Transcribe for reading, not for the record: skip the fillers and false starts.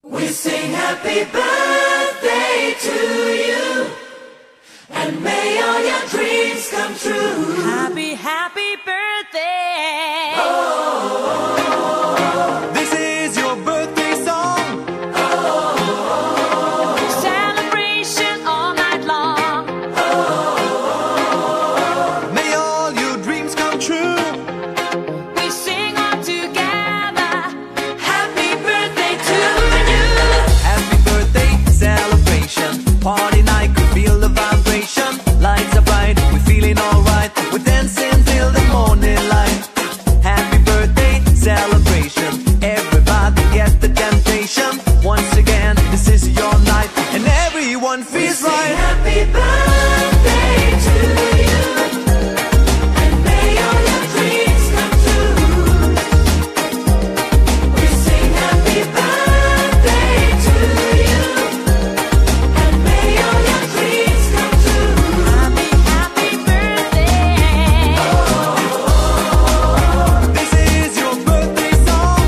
We sing happy birthday to you, and may all your dreams come true. Happy, happy birthday. This is your birthday song. Celebration all night long. May all your dreams come true. We sing all together. Happy birthday to you. Happy birthday celebration. Party night, could feel the vibration. Lights are bright, we're feeling alright. We're dancing till the morning light. Happy birthday celebration. Everybody get the temptation. Once again, this is your night, and everyone feels Sing right. happy birthday to you, and may all your dreams come true. We sing happy birthday to you, and may all your dreams come true. Happy, happy birthday. This is your birthday song.